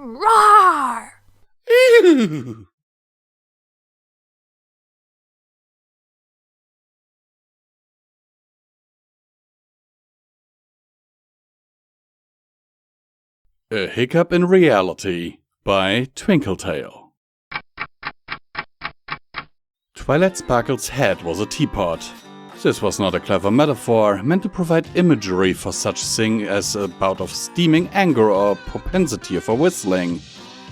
Roar! Ew. A Hiccup in Reality by BitTwinkletail. Twilight Sparkle's head was a teapot. This was not a clever metaphor meant to provide imagery for such thing as a bout of steaming anger or propensity for whistling.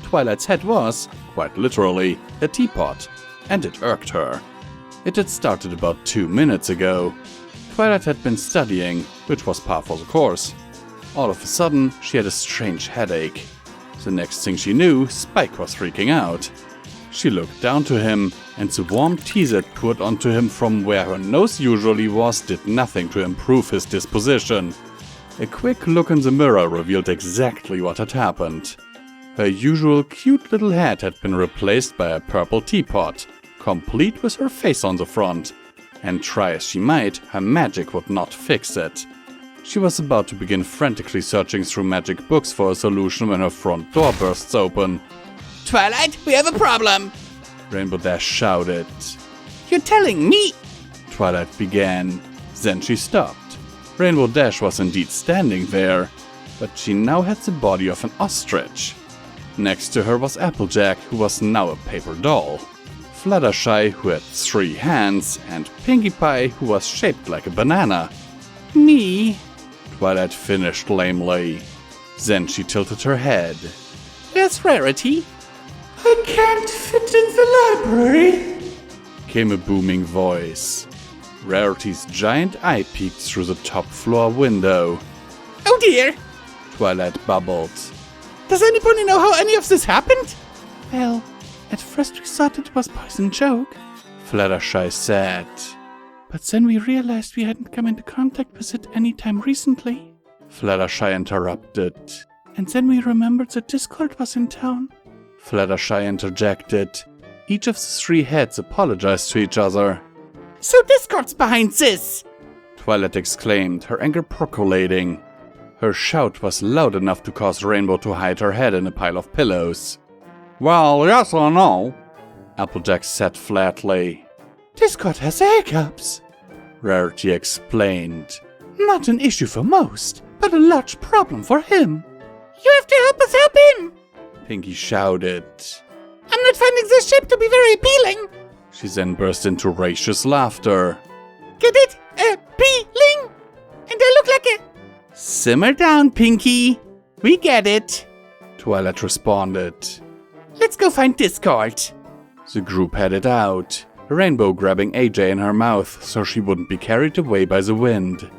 Twilight's head was, quite literally, a teapot, and it irked her. It had started about 2 minutes ago. Twilight had been studying, which was par for the course. All of a sudden, she had a strange headache. The next thing she knew, Spike was freaking out. She looked down to him, and the warm tease it poured onto him from where her nose usually was did nothing to improve his disposition. A quick look in the mirror revealed exactly what had happened. Her usual cute little head had been replaced by a purple teapot, complete with her face on the front. And try as she might, her magic would not fix it. She was about to begin frantically searching through magic books for a solution when her front door bursts open. Twilight, we have a problem! Rainbow Dash shouted. You're telling me? Twilight began. Then she stopped. Rainbow Dash was indeed standing there, but she now had the body of an ostrich. Next to her was Applejack, who was now a paper doll. Fluttershy, who had 3 hands, and Pinkie Pie, who was shaped like a banana. Me? Twilight finished lamely. Then she tilted her head. Where's Rarity? I can't fit in the library, Came a booming voice. Rarity's giant eye peeked through the top floor window. Oh dear! Twilight bubbled. Does anybody know how any of this happened? Well, at first we thought it was poison joke, Fluttershy said. but then we realized we hadn't come into contact with it any time recently. Fluttershy interrupted. And then we remembered that Discord was in town. Fluttershy interjected. Each of the 3 heads apologized to each other. So Discord's behind this! Twilight exclaimed, her anger percolating. Her shout was loud enough to cause Rainbow to hide her head in a pile of pillows. Well, yes or no? Applejack said flatly. Discord has hiccups. Rarity explained. Not an issue for most, but a large problem for him. You have to help us help him! Pinkie shouted. I'm not finding this shape to be very appealing. She then burst into raucous laughter. Get it? Appealing? And I look like a... Simmer down, Pinkie. We get it. Twilight responded. Let's go find Discord. The group headed out, Rainbow grabbing AJ in her mouth so she wouldn't be carried away by the wind.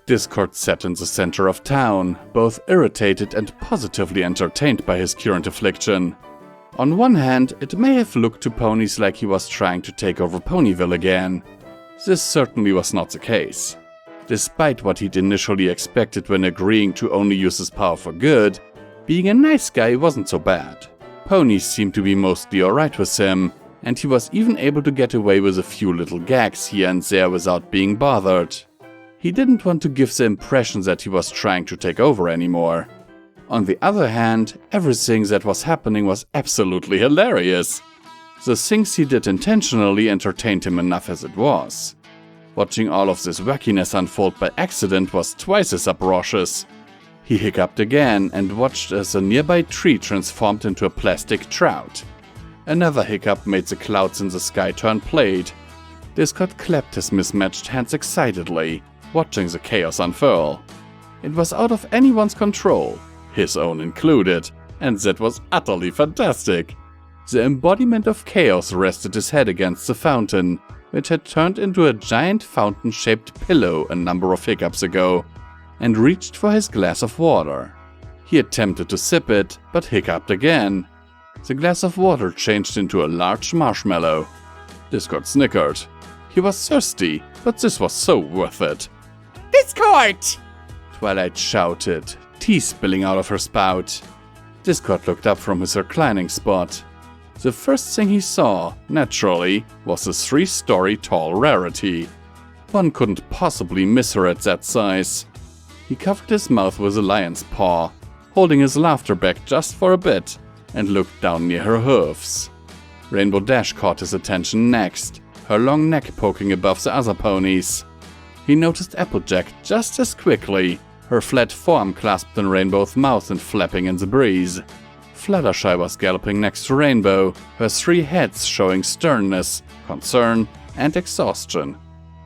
Discord sat in the center of town, both irritated and positively entertained by his current affliction. On one hand, it may have looked to ponies like he was trying to take over Ponyville again. This certainly was not the case. Despite what he'd initially expected when agreeing to only use his power for good, being a nice guy wasn't so bad. Ponies seemed to be mostly alright with him, and he was even able to get away with a few little gags here and there without being bothered. He didn't want to give the impression that he was trying to take over anymore. On the other hand, everything that was happening was absolutely hilarious. The things he did intentionally entertained him enough as it was. Watching all of this wackiness unfold by accident was twice as uproarious. He hiccuped again and watched as a nearby tree transformed into a plastic trout. Another hiccup made the clouds in the sky turn plate. Discord clapped his mismatched hands excitedly, watching the chaos unfurl. It was out of anyone's control, his own included, and that was utterly fantastic. The embodiment of chaos rested his head against the fountain, which had turned into a giant fountain-shaped pillow a number of hiccups ago, and reached for his glass of water. He attempted to sip it, but hiccuped again. The glass of water changed into a large marshmallow. Discord snickered. He was thirsty, but this was so worth it. Discord! Twilight shouted, tea spilling out of her spout. Discord looked up from his reclining spot. The first thing he saw, naturally, was a 3-story tall Rarity. One couldn't possibly miss her at that size. He covered his mouth with a lion's paw, holding his laughter back just for a bit, and looked down near her hooves. Rainbow Dash caught his attention next, her long neck poking above the other ponies. He noticed Applejack just as quickly, her flat form clasped in Rainbow's mouth and flapping in the breeze. Fluttershy was galloping next to Rainbow, her 3 heads showing sternness, concern, and exhaustion.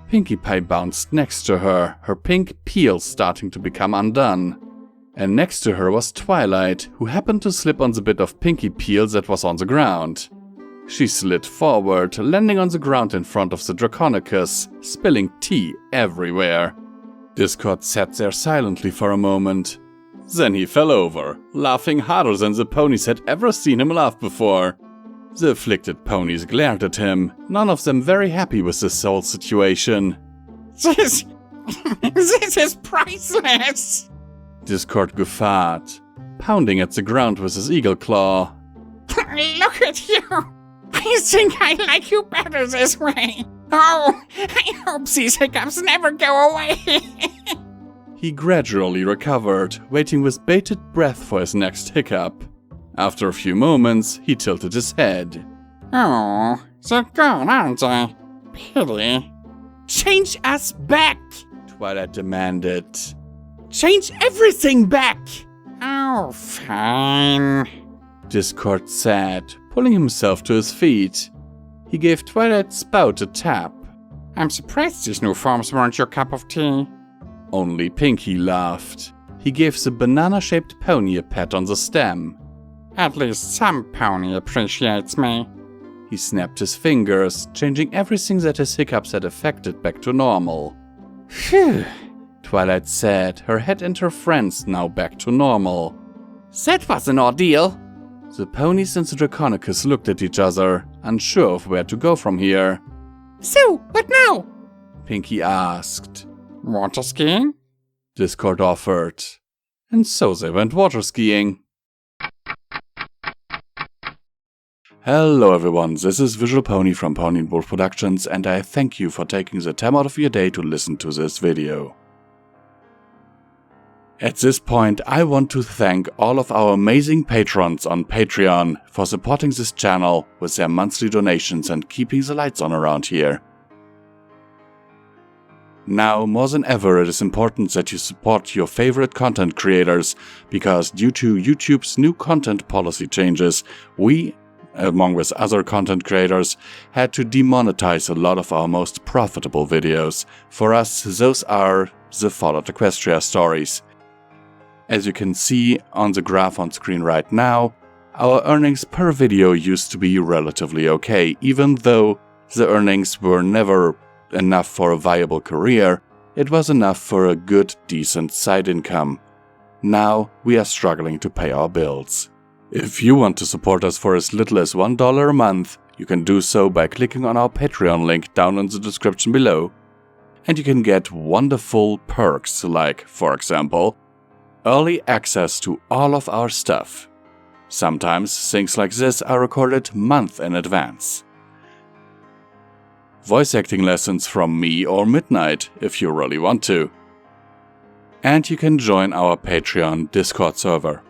Pinkie Pie bounced next to her, her pink peel starting to become undone. And next to her was Twilight, who happened to slip on the bit of pinky peel that was on the ground. She slid forward, landing on the ground in front of the Draconicus, spilling tea everywhere. Discord sat there silently for a moment. Then he fell over, laughing harder than the ponies had ever seen him laugh before. The afflicted ponies glared at him, none of them very happy with this whole situation. This is priceless! Discord guffawed, pounding at the ground with his eagle claw. Look at you! I think I like you better this way. Oh, I hope these hiccups never go away. He gradually recovered, waiting with bated breath for his next hiccup. After a few moments, he tilted his head. Oh, they're gone, aren't they? Pity. Change us back! Twilight demanded. Change everything back! Oh, fine. Discord said, pulling himself to his feet. He gave Twilight's spout a tap. I'm surprised these new forms weren't your cup of tea. Only Pinkie laughed. He gave the banana-shaped pony a pat on the stem. At least some pony appreciates me. He snapped his fingers, changing everything that his hiccups had affected back to normal. Phew, Twilight said, her head and her friends now back to normal. That was an ordeal. The ponies and the Draconicus looked at each other, unsure of where to go from here. So, what now? Pinkie asked. Water skiing? Discord offered. And so they went water skiing. Hello everyone, this is Visual Pony from Pony&Wolf Productions, and I thank you for taking the time out of your day to listen to this video. At this point, I want to thank all of our amazing patrons on Patreon for supporting this channel with their monthly donations and keeping the lights on around here. Now, more than ever, it is important that you support your favorite content creators, because due to YouTube's new content policy changes, we, along with other content creators, had to demonetize a lot of our most profitable videos. For us, those are the Fallout Equestria stories. As you can see on the graph on screen right now, our earnings per video used to be relatively okay, even though the earnings were never enough for a viable career. It was enough for a good, decent side income. Now we are struggling to pay our bills. If you want to support us for as little as $1 a month, you can do so by clicking on our Patreon link down in the description below. And you can get wonderful perks like, for example, early access to all of our stuff. Sometimes things like this are recorded months in advance. Voice acting lessons from me or Midnight, if you really want to. And you can join our Patreon Discord server.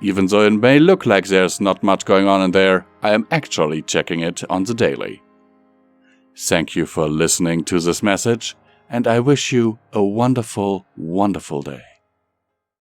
Even though it may look like there's not much going on in there, I am actually checking it on the daily. Thank you for listening to this message, and I wish you a wonderful, wonderful day.